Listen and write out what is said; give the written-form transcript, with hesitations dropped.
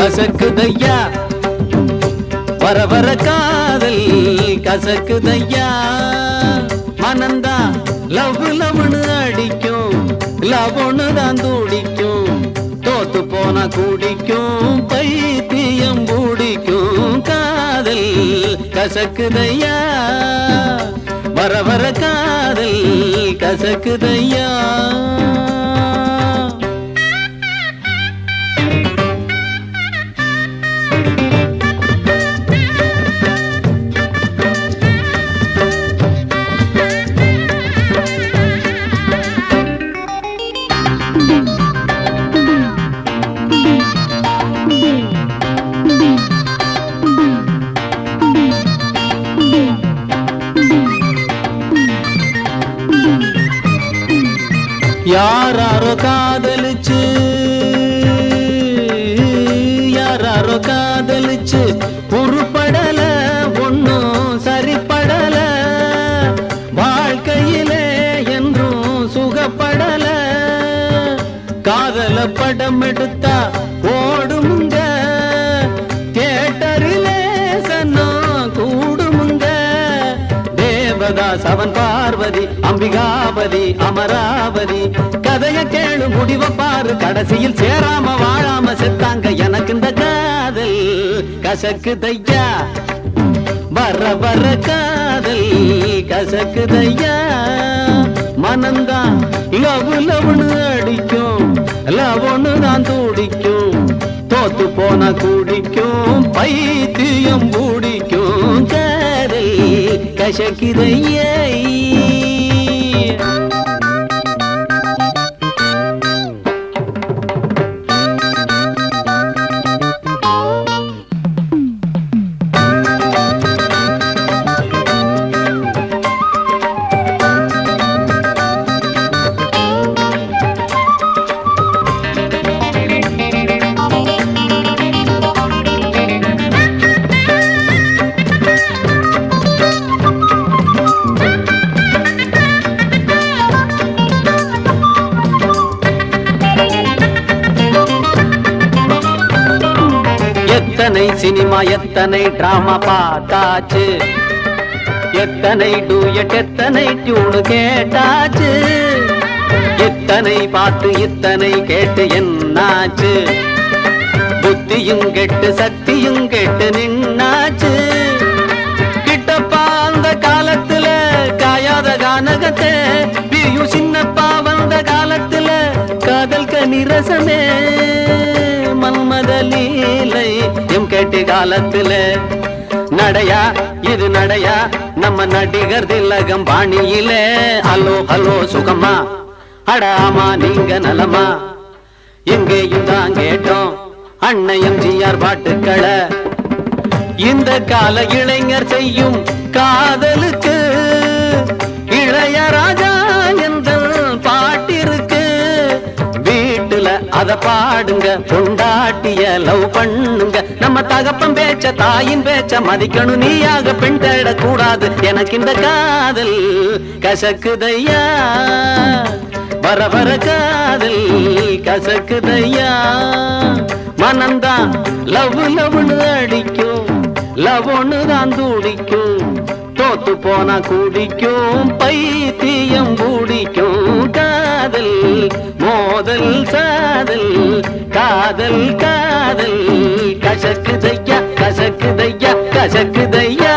கசக்குதையா வர வர காதல் கசக்குதையா மனந்தா லவ் லவ்னு அடிக்கும் லவ்னு தான் துடிக்கும் தோத்து போனா குடிக்கும் பைத்தியம் பூடிக்கும் காதல் கசக்குதையா வர வர காதல் கசக்குதையா யாராரோ காதலிச்சு யாராரோ காதலிச்சு உருப்படல ஒன்னும் சரிப்படல வாழ்க்கையிலே என்றும் சுகப்படல காதல படம் எடுத்தா ஓடுமுங்க தியேட்டரிலே சன்னா கூடுமுங்க தேவதாஸ் அவன் பார்வதி அம்பிகாபதி அமராவதி கதைய கேளு முடிவ பாரு கடைசியில் சேராம வாழாம செத்தாங்க எனக்கு இந்த காதல் கசக்குதையா வர வர காதல் கசக்குதையா மனந்தான் லவ் லவ்னு அடிக்கும் லவ்னு தான் துடிக்கும் தோத்து போன குடிக்கும் பைத்தியம் பூடிக்கும் காதல் கசக்குதையா எத்தனை சினிமா எத்தனை டிராமா பார்த்தாச்சு எத்தனை டூயட் எத்தனை டியூன் கேட்டாச்சு எத்தனை பாட்டு இத்தனை கேட்டு என்னாச்சு புத்தியும் கெட்டு சக்தியும் கெட்டு நின்னாச்சு கிட்டப்பா அந்த காலத்துல காயாத கானகத்தை பிரியும் சின்னப்பா வந்த காலத்துல காதல் கனிரசமே மன்மத லீலை எம் கேட்டு காலத்துல நடையா இது நடையா நம்ம நடிகர் திலகம் பாணியில ஹலோ ஹலோ சுகமா அடாமா நீங்க நலமா எங்கேயும் தான் கேட்டோம் அன்னையம் ஜிஆர் பாட்டுக்களை இந்த கால இளைஞர் செய்யும் காதலுக்கு இளையராஜா என்ற பாட்டிருக்கு வீட்டுல அத பாடுங்க பொண்டாட்டிய லவ் பண்ணுங்க நம்ம தகப்பன் பேச்ச தாயின் பேச்ச மதிக்கணும் நீயாக பெண் தேட கூடாது எனக்கு இந்த காதல் கசக்குதையா வர வர காதல் கசக்குதையா மனந்தான் லவ் லவ்னு அடிக்கும் லவ்னு தான் துடிக்கும் தோத்து போனா குடிக்கும் பைத்தியம் பூடிக்கும் காதல் மோதல் சாதல் காதல் காதல் கசக்குதையா கசக்குதையா கசக்குதையா